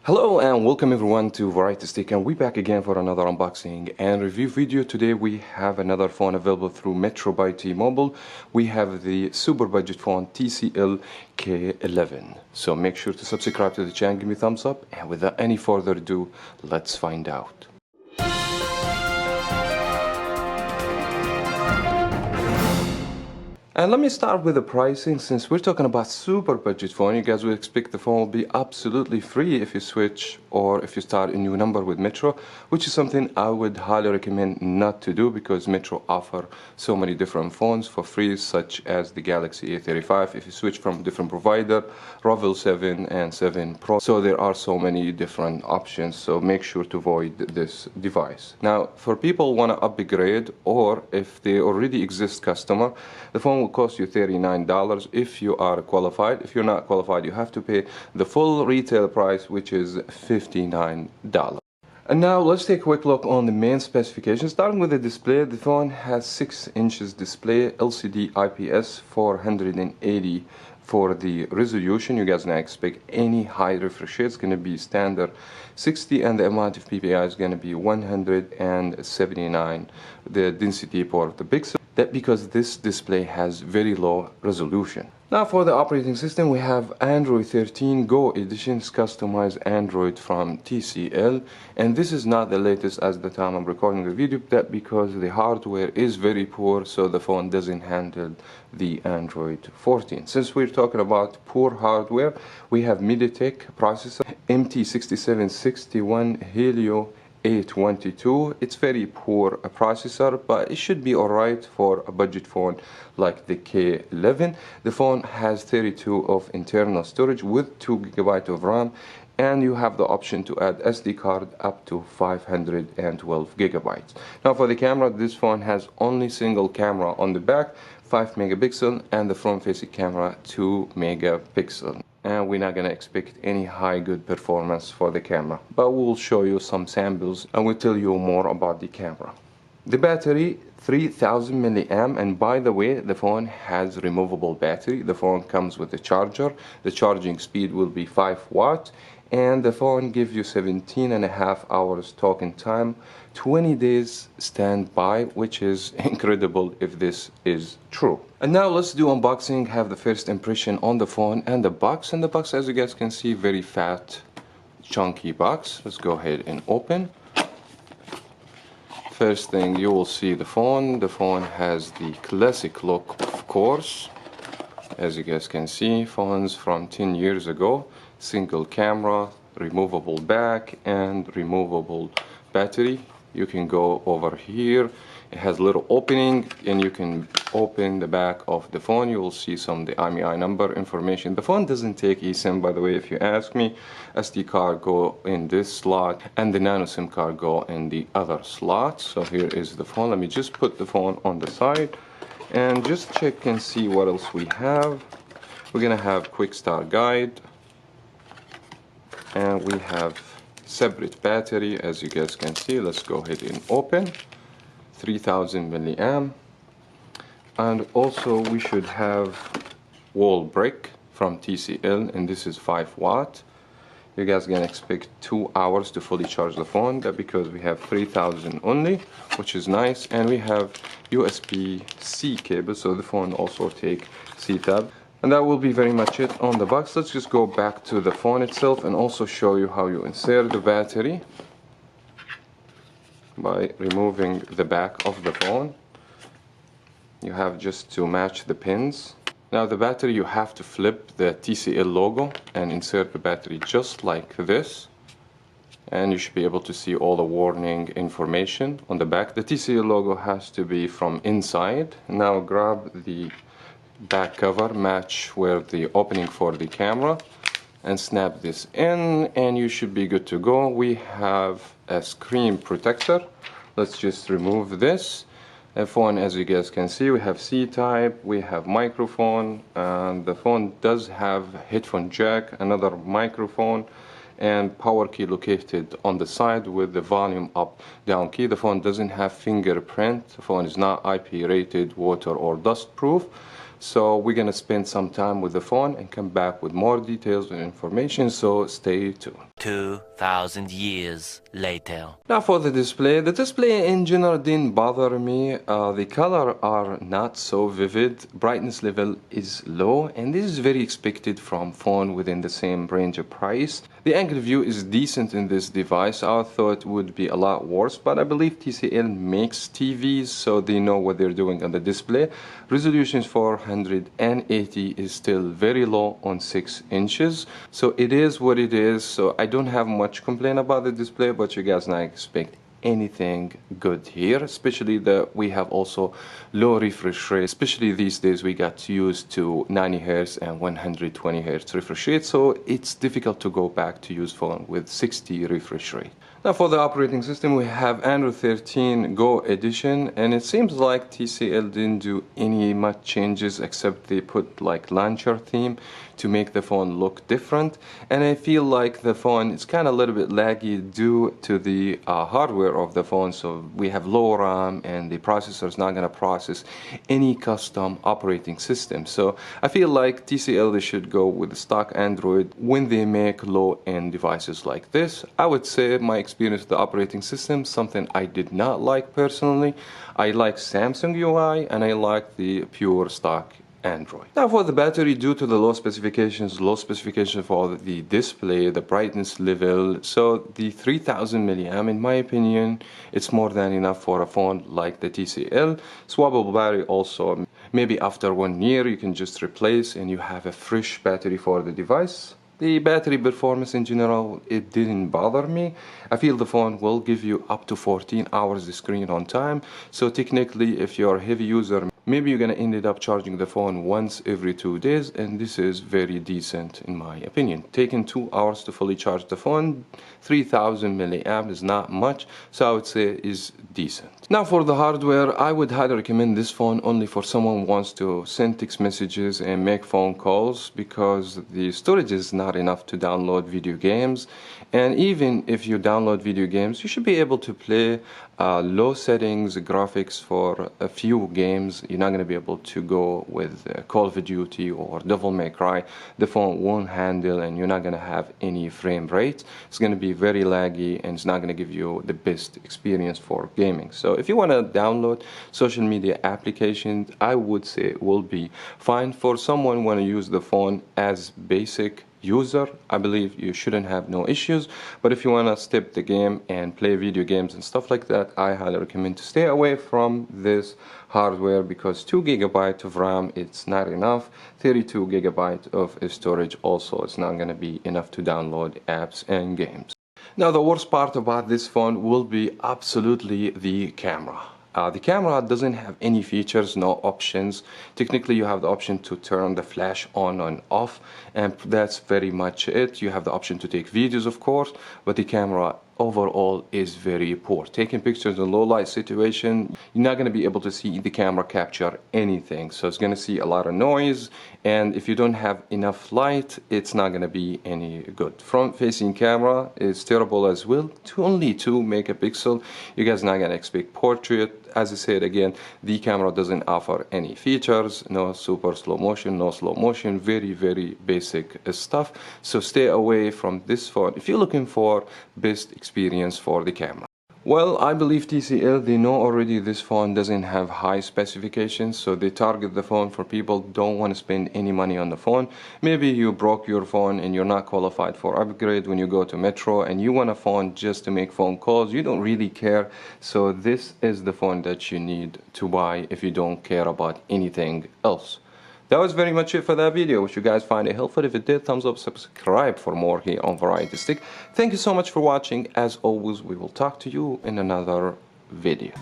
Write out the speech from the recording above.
Hello and welcome everyone to Variety Stick, and we're back again for another unboxing and review video. Today we have another phone available through Metro by T-Mobile. We have the super budget phone TCL K11. So make sure to subscribe to the channel, give me a thumbs up, and without any further ado, let's find out. And let me start with the pricing. Since we're talking about super budget phone, you guys will expect the phone will be absolutely free if you switch or if you start a new number with Metro, which is something I would highly recommend not to do because Metro offer so many different phones for free, such as the Galaxy A35 if you switch from a different provider, Ravel 7 and 7 Pro. So there are so many different options, so make sure to avoid this device. Now, for people who want to upgrade, or if they already exist customer, the phone will cost you $39 if you are qualified. If you're not qualified, you have to pay the full retail price, which is $59. And now let's take a quick look on the main specifications. Starting with the display, the phone has 6 inches display, LCD IPS 480 for the resolution. You guys not expect any high refresh rate. It's going to be standard 60, and the amount of PPI is going to be 179, the density per the pixel. That because this display has very low resolution. Now for the operating system, we have Android 13 Go editions, customized Android from TCL, and this is not the latest as the time I'm recording the video, that because the hardware is very poor, so the phone doesn't handle the Android 14. Since we're talking about poor hardware, we have MediaTek processor MT6761 Helio A22. It's very poor processor, but it should be alright for a budget phone like the K11. The phone has 32 of internal storage with 2 GB of RAM, and you have the option to add SD card up to 512 GB. Now for the camera, this phone has only single camera on the back, 5 megapixel, and the front facing camera 2 megapixel. And we're not going to expect any high good performance for the camera, but we'll show you some samples and we'll tell you more about the camera. The battery 3000 milliamp, and by the way, the phone has removable battery. The phone comes with a charger. The charging speed will be 5 watts, and the phone gives you 17.5 hours talking time, 20 days standby, which is incredible if this is true. And now let's do unboxing, have the first impression on the phone and the box. And the box, as you guys can see, very fat, chunky box. Let's go ahead and open. First thing, you will see the phone. The phone has the classic look, of course. As you guys can see, phones from 10 years ago. Single camera, removable back, and removable battery. You can go over here. It has a little opening, and you can open the back of the phone. You will see some of the IMEI number information. The phone doesn't take eSIM, by the way, if you ask me. SD card go in this slot, and the nano SIM card go in the other slot. So here is the phone. Let me just put the phone on the side and just check and see what else we have. We're gonna have quick start guide, and we have separate battery, as you guys can see. Let's go ahead and open. 3000 milliamp, and also we should have wall brick from TCL, and this is 5 watt. You guys can expect 2 hours to fully charge the phone. That because we have 3000 only, which is nice, and we have USB-C cable, so the phone also take C-tab. And that will be very much it on the box. Let's just go back to the phone itself and also show you how you insert the battery by removing the back of the phone. You have just to match the pins. Now the battery, you have to flip the TCL logo and insert the battery just like this, and you should be able to see all the warning information on the back. The TCL logo has to be from inside. Now grab the back cover, match where the opening for the camera, and snap this in, and you should be good to go. We have a screen protector. Let's just remove this. The phone, as you guys can see, we have C-type, we have microphone, and the phone does have headphone jack, another microphone, and power key located on the side with the volume up down key. The phone doesn't have fingerprint. The phone is not IP rated, water or dust proof. So we're gonna spend some time with the phone and come back with more details and information, so stay tuned. 2,000 years later. Now for the display in general didn't bother me. The color are not so vivid, brightness level is low, and this is very expected from phone within the same range of price. The angle view is decent in this device. I thought it would be a lot worse, but I believe TCL makes TVs, so they know what they're doing on the display. Resolution 480 is still very low on 6 inches, so it is what it is. So I don't have much complaint about the display, but you guys not expect anything good here, especially that we have also low refresh rate, especially these days we got used to 90 Hz and 120 Hz refresh rate, so it's difficult to go back to use phone with 60 refresh rate. Now for the operating system, we have Android 13 Go edition, and it seems like TCL didn't do any much changes except they put like launcher theme to make the phone look different, and I feel like the phone is kind of a little bit laggy due to the hardware of the phone. So we have low RAM and the processor is not going to process any custom operating system. So I feel like TCL they should go with the stock Android when they make low-end devices like this. I would say my experience with the operating system, something I did not like personally. I like Samsung UI and I like the pure stock Android. Now for the battery, due to the low specifications for the display, the brightness level, so the 3000 milliamp, in my opinion, it's more than enough for a phone like the TCL. Swappable battery also, maybe after 1 year you can just replace and you have a fresh battery for the device. The battery performance in general, it didn't bother me. I feel the phone will give you up to 14 hours screen on time. So technically, if you're a heavy user, maybe you're gonna end up charging the phone once every 2 days, and this is very decent in my opinion. Taking 2 hours to fully charge the phone, 3000 milliamp is not much, so I would say is decent. Now for the hardware, I would highly recommend this phone only for someone who wants to send text messages and make phone calls, because the storage is not enough to download video games. And even if you download video games, you should be able to play low settings graphics for a few games. You're not going to be able to go with Call of Duty or Devil May Cry. The phone won't handle, and you're not going to have any frame rate. It's going to be very laggy, and it's not going to give you the best experience for gaming. So if you want to download social media applications, I would say it will be fine. For someone who want to use the phone as basic user, I believe you shouldn't have no issues. But if you want to step the game and play video games and stuff like that, I highly recommend to stay away from this hardware, because 2 GB of RAM, it's not enough. 32 GB of storage also, it's not going to be enough to download apps and games. Now the worst part about this phone will be absolutely the camera. The camera doesn't have any features, no options. Technically, you have the option to turn the flash on and off, and that's very much it. You have the option to take videos, of course, but the camera overall is very poor. Taking pictures in low light situation, you're not going to be able to see the camera capture anything, so it's going to see a lot of noise, and if you don't have enough light, it's not going to be any good. Front facing camera is terrible as well, only 2 megapixel. You guys not going to expect portrait. As I said again, the camera doesn't offer any features, no super slow motion, no slow motion, very basic stuff. So stay away from this phone if you're looking for best experience for the camera. Well, I believe TCL, they know already this phone doesn't have high specifications, so they target the phone for people who don't want to spend any money on the phone. Maybe you broke your phone and you're not qualified for upgrade when you go to Metro, and you want a phone just to make phone calls. You don't really care, so this is the phone that you need to buy if you don't care about anything else. That was very much it for that video. Wish you guys find it helpful. If it did, thumbs up, subscribe for more here on Variety Stick. Thank you so much for watching. As always, we will talk to you in another video.